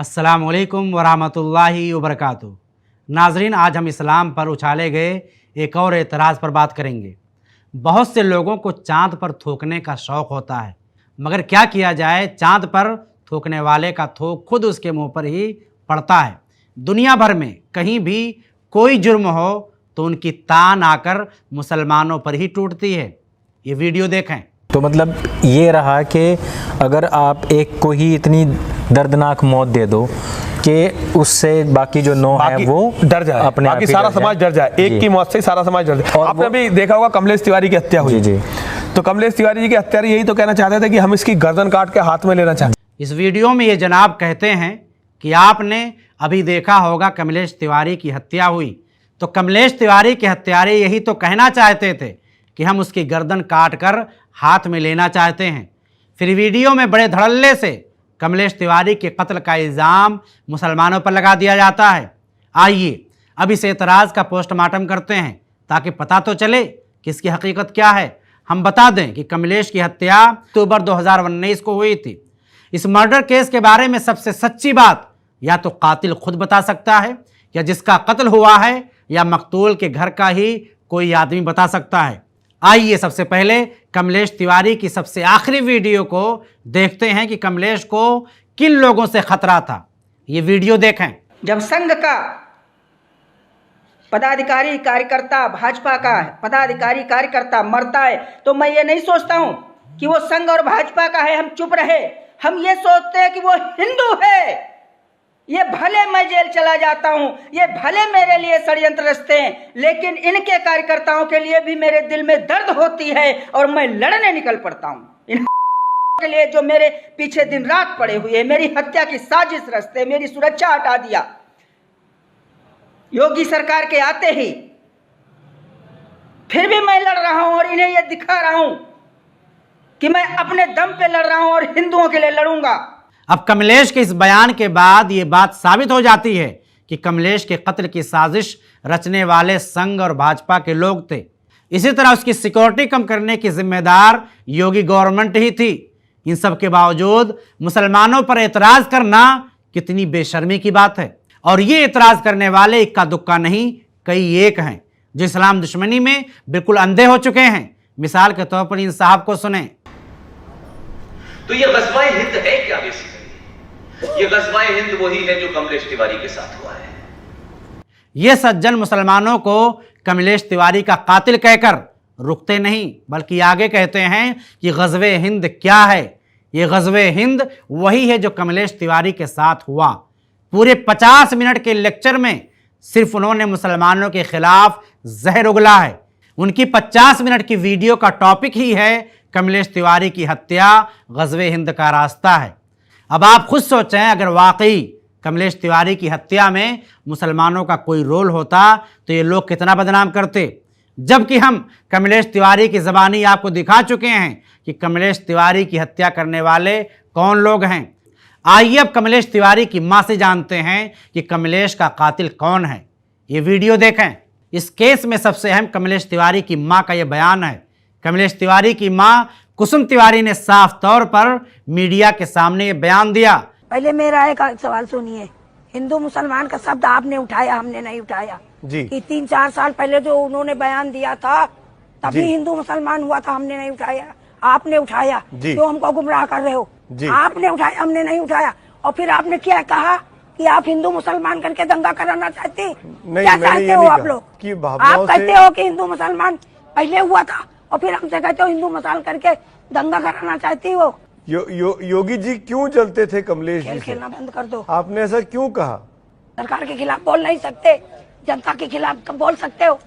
अस्सलामुअलैकुम वरहमतुल्लाहि वबरकातुहू। नाजरीन, आज हम इस्लाम पर उछाले गए एक और एतराज़ पर बात करेंगे। बहुत से लोगों को चाँद पर थूकने का शौक़ होता है, मगर क्या किया जाए, चाँद पर थूकने वाले का थूक खुद उसके मुंह पर ही पड़ता है। दुनिया भर में कहीं भी कोई जुर्म हो तो उनकी तान आकर मुसलमानों पर ही टूटती है। ये वीडियो देखें। तो मतलब ये रहा कि अगर आप एक को ही इतनी दर्दनाक मौत दे दो कि उससे बाकी जो 9 है वो डर जाए, अपने बाकी सारा समाज डर जाए। एक की मौत से सारा समाज डर जाए। और आपने अभी देखा होगा कमलेश तिवारी की हत्या हुई। जी। तो कमलेश तिवारी जी के हत्यारे यही तो कहना चाहते थे कि हम इसकी गर्दन काट के हाथ में लेना चाहते। इस वीडियो में ये जनाब कहते हैं कि आपने अभी देखा होगा कमलेश तिवारी की हत्या हुई, तो कमलेश तिवारी के हत्यारे यही तो कहना चाहते थे कि हम उसकी गर्दन काट कर हाथ में लेना चाहते हैं। फिर वीडियो में बड़े धड़ल्ले से कमलेश तिवारी के कत्ल का इल्ज़ाम मुसलमानों पर लगा दिया जाता है। आइए अब इस एतराज़ का पोस्टमार्टम करते हैं ताकि पता तो चले कि इसकी हकीकत क्या है। हम बता दें कि कमलेश की हत्या अक्टूबर 2019 को हुई थी। इस मर्डर केस के बारे में सबसे सच्ची बात या तो कातिल खुद बता सकता है, या जिसका कत्ल हुआ है, या मकतूल के घर का ही कोई आदमी बता सकता है। आइए सबसे पहले कमलेश तिवारी की सबसे आखिरी वीडियो को देखते हैं कि कमलेश को किन लोगों से खतरा था। ये वीडियो देखें। जब संघ का पदाधिकारी कार्यकर्ता, भाजपा का पदाधिकारी कार्यकर्ता मरता है तो मैं ये नहीं सोचता हूं कि वो संघ और भाजपा का है, हम चुप रहे। हम ये सोचते हैं कि वो हिंदू है। ये भले मैं जेल चला जाता हूं, ये भले मेरे लिए षड्यंत्र रचते हैं, लेकिन इनके कार्यकर्ताओं के लिए भी मेरे दिल में दर्द होती है और मैं लड़ने निकल पड़ता हूं। इन के लिए जो मेरे पीछे दिन रात पड़े हुए हैं, मेरी हत्या की साजिश रचते, मेरी सुरक्षा हटा दिया योगी सरकार के आते ही, फिर भी मैं लड़ रहा हूं और इन्हें यह दिखा रहा हूं कि मैं अपने दम पे लड़ रहा हूं और हिंदुओं के लिए लड़ूंगा। अब कमलेश के इस बयान के बाद ये बात साबित हो जाती है कि कमलेश के कत्ल की साजिश रचने वाले संघ और भाजपा के लोग थे। इसी तरह उसकी सिक्योरिटी कम करने की जिम्मेदार योगी गवर्नमेंट ही थी। इन सब के बावजूद मुसलमानों पर एतराज़ करना कितनी बेशर्मी की बात है। और ये एतराज़ करने वाले इक्का दुक्का नहीं, कई एक हैं जो इस्लाम दुश्मनी में बिल्कुल अंधे हो चुके हैं। मिसाल के तौर पर इन साहब को सुने। तो ये ग़ज़वा-ए हिंद है क्या? बेसिकली ये ग़ज़वा-ए हिंद वही है जो कमलेश तिवारी के साथ हुआ है। ये सज्जन मुसलमानों को कमलेश तिवारी का कातिल कहकर रुकते नहीं, बल्कि आगे कहते हैं कि ग़ज़वा-ए हिंद क्या है। ये ग़ज़वा-ए हिंद वही है जो कमलेश तिवारी के साथ हुआ। पूरे 50 मिनट के लेक्चर में सिर्फ उन्होंने मुसलमानों के खिलाफ जहर उगला है। उनकी 50 मिनट की वीडियो का टॉपिक ही है कमलेश तिवारी की हत्या, ग़ज़वा-ए हिंद का रास्ता है। अब आप खुद सोचें, अगर वाकई कमलेश तिवारी की हत्या में मुसलमानों का कोई रोल होता तो ये लोग कितना बदनाम करते। जबकि हम कमलेश तिवारी की ज़बानी आपको दिखा चुके हैं कि कमलेश तिवारी की हत्या करने वाले कौन लोग हैं। आइए अब कमलेश तिवारी की मां से जानते हैं कि कमलेश का कातिल कौन है। ये वीडियो देखें। इस केस में सबसे अहम कमलेश तिवारी की मां का यह बयान है। कमलेश तिवारी की मां कुसुम तिवारी ने साफ तौर पर मीडिया के सामने ये बयान दिया। पहले मेरा एक सवाल सुनिए। हिंदू मुसलमान का शब्द आपने उठाया, हमने नहीं उठाया जी। कि 3-4 साल पहले जो उन्होंने बयान दिया था तभी हिंदू मुसलमान हुआ था, हमने नहीं उठाया, आपने उठाया। क्यों हमको गुमराह कर रहे हो? आपने उठाया, हमने नहीं उठाया। और फिर आपने क्या कहा कि आप हिंदू मुसलमान करके दंगा कराना चाहते? क्या चाहते हो आप लोग? आप कहते हो कि हिंदू मुसलमान पहले हुआ था और फिर हमसे कहते हो हिंदू मुसलमान करके दंगा कराना चाहती हो। योगी जी क्यों जलते थे कमलेश जी से? खेलना बंद कर दो। आपने ऐसा क्यों कहा? सरकार के खिलाफ बोल नहीं सकते, जनता के खिलाफ कब बोल सकते हो?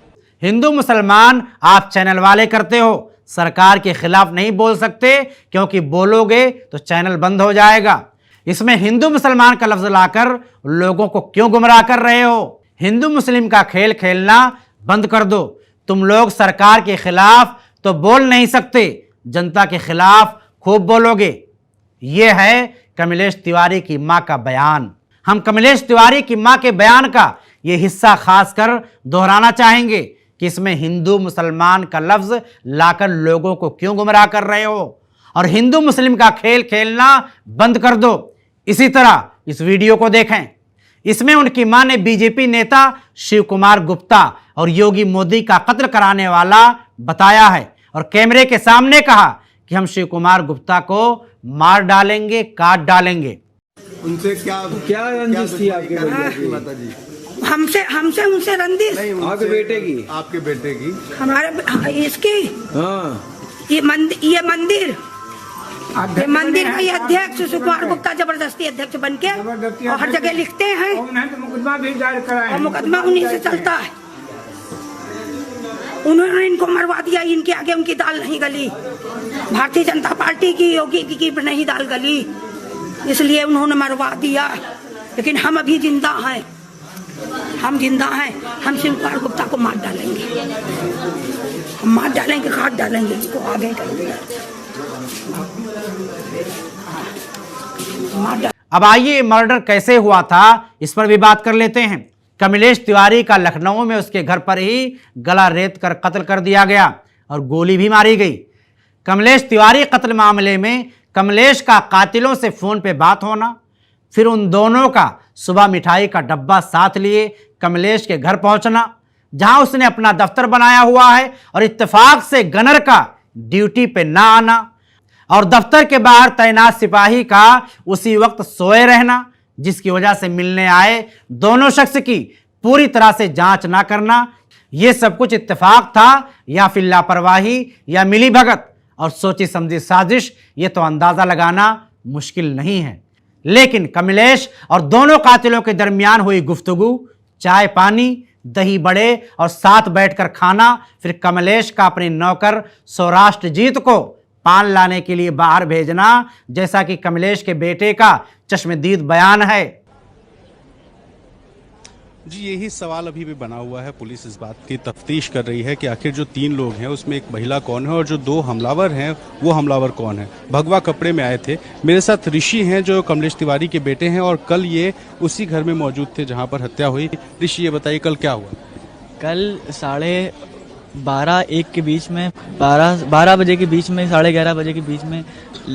हिंदू मुसलमान आप चैनल वाले करते हो, सरकार के खिलाफ नहीं बोल सकते, क्योंकि बोलोगे तो चैनल बंद हो जाएगा। इसमें हिंदू मुसलमान का लफ्ज लाकर लोगों को क्यों गुमराह कर रहे हो? हिंदू मुस्लिम का खेल खेलना बंद कर दो। तुम लोग सरकार के खिलाफ तो बोल नहीं सकते, जनता के खिलाफ खूब बोलोगे। यह है कमलेश तिवारी की मां का बयान। हम कमलेश तिवारी की मां के बयान का ये हिस्सा खासकर दोहराना चाहेंगे कि इसमें हिंदू मुसलमान का लफ्ज लाकर लोगों को क्यों गुमराह कर रहे हो, और हिंदू मुस्लिम का खेल खेलना बंद कर दो। इसी तरह इस वीडियो को देखें। इसमें उनकी मां ने बीजेपी नेता शिव कुमार गुप्ता और योगी मोदी का कत्ल कराने वाला बताया है और कैमरे के सामने कहा कि हम शिव कुमार गुप्ता को मार डालेंगे, काट डालेंगे। उनसे क्या रंजिश थी आपके माता जी? हमसे उनसे रंजिश आपके बेटे की? आपके बेटे की? हमारे इसकी ये मंदिर का अध्यक्ष शिव कुमार गुप्ता जबरदस्ती अध्यक्ष बन के और हर जगह लिखते हैं और मुकदमा उन्हीं से चलता है। उन्होंने इनको मरवा दिया, इनके आगे उनकी दाल नहीं गली। भारतीय जनता पार्टी की, योगी की नहीं दाल गली, इसलिए उन्होंने मरवा दिया। लेकिन हम अभी जिंदा हैं, हम जिंदा हैं। हम शिव कुमार गुप्ता को मार डालेंगे, हम मार डालेंगे, काट डालेंगे, इसको आगे करेंगे। अब आइए मर्डर कैसे हुआ था इस पर भी बात कर लेते हैं। कमलेश तिवारी का लखनऊ में उसके घर पर ही गला रेत कर कत्ल कर दिया गया और गोली भी मारी गई। कमलेश तिवारी कत्ल मामले में कमलेश का कातिलों से फोन पे बात होना, फिर उन दोनों का सुबह मिठाई का डब्बा साथ लिए कमलेश के घर पहुंचना, जहां उसने अपना दफ्तर बनाया हुआ है, और इत्तेफाक से गनर का ड्यूटी पे ना आना और दफ्तर के बाहर तैनात सिपाही का उसी वक्त सोए रहना, जिसकी वजह से मिलने आए दोनों शख्स की पूरी तरह से जांच ना करना। यह सब कुछ इत्तेफाक था या फिर लापरवाही या मिलीभगत और सोची समझी साजिश, ये तो अंदाजा लगाना मुश्किल नहीं है। लेकिन कमलेश और दोनों कातिलों के दरमियान हुई गुफ्तगू, चाय पानी, दही बड़े और साथ बैठकर खाना, फिर कमलेश का अपने नौकर सौराष्ट्रजीत को पान लाने के लिए बाहर भेजना, जैसा कि कमलेश के बेटे का चश्मदीद बयान है। जी, यही सवाल अभी भी बना हुआ है। पुलिस इस बात की तफ्तीश कर रही है कि आखिर जो 3 लोग हैं उसमें एक महिला कौन है और जो 2 हमलावर हैं वो हमलावर कौन है। भगवा कपड़े में आए थे। मेरे साथ ऋषि हैं जो कमलेश तिवारी के बेटे हैं और कल ये उसी घर में मौजूद थे जहां पर हत्या हुई। ऋषि, ये बताइए कल क्या हुआ? कल 12:30-1 के बीच में, 12 बजे के बीच में, 11:30 बजे के बीच में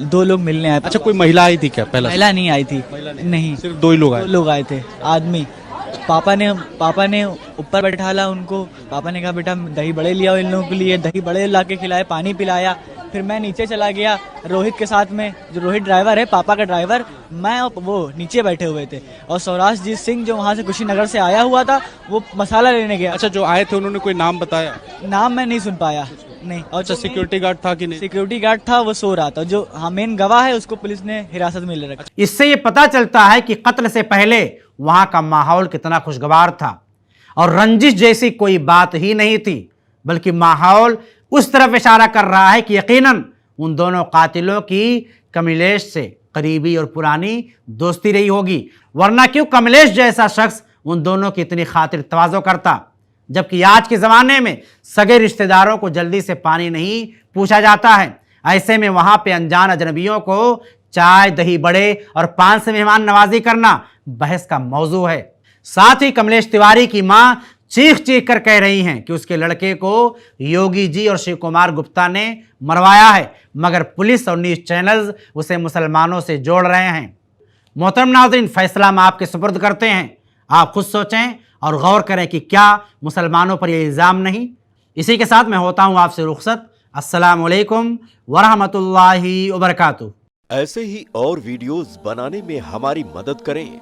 2 लोग मिलने आए। अच्छा, कोई महिला आई थी क्या? पहला महिला नहीं आई थी, नहीं, सिर्फ 2 ही लोग आए? 2 लोग आए थे, आदमी। पापा ने ऊपर बैठाला उनको। पापा ने कहा बेटा दही बड़े लिया इन लोगों के लिए, दही बड़े ला के खिलाए, पानी पिलाया। फिर मैं नीचे चला गया रोहित के साथ में, जो रोहित ड्राइवर है, पापा का ड्राइवर, मैं और वो नीचे बैठे हुए थे। और सौराष्ट्रजीत सिंह जो वहाँ से कुशीनगर से आया हुआ था, वो मसाला लेने गया। अच्छा, जो आए थे उन्होंने कोई नाम बताया? नाम मैं नहीं सुन पाया, नहीं। और अच्छा, सिक्योरिटी गार्ड था कि नहीं? सिक्योरिटी गार्ड था, वो सो रहा था। जो मेन गवाह है उसको पुलिस ने हिरासत में ले रखा। इससे ये पता चलता है कि कत्ल से पहले वहां का माहौल कितना खुशगवार था और रंजिश जैसी कोई बात ही नहीं थी, बल्कि माहौल उस तरफ इशारा कर रहा है कि यकीनन उन दोनों कातिलों की कमलेश से करीबी और पुरानी दोस्ती रही होगी, वरना क्यों कमलेश जैसा शख्स उन दोनों की इतनी खातिर तवाज़ो करता। जबकि आज के ज़माने में सगे रिश्तेदारों को जल्दी से पानी नहीं पूछा जाता है। ऐसे में वहाँ पे अनजान अजनबियों को चाय, दही बड़े और पान से मेहमान नवाजी करना बहस का मौजू है। साथ ही कमलेश तिवारी की मां चीख चीख कर कह रही हैं कि उसके लड़के को योगी जी और शिव कुमार गुप्ता ने मरवाया है, मगर पुलिस और न्यूज़ चैनल्स उसे मुसलमानों से जोड़ रहे हैं। मोहतरम नाज़रीन, फैसला हम आपके सुपुर्द करते हैं, आप खुद सोचें और गौर करें कि क्या मुसलमानों पर यह इल्ज़ाम नहीं। इसी के साथ मैं होता हूँ आपसे रुखसत। अस्सलामु अलैकुम वरहमतुल्लाहि वबरकातुहू। ऐसे ही और वीडियोस बनाने में हमारी मदद करें।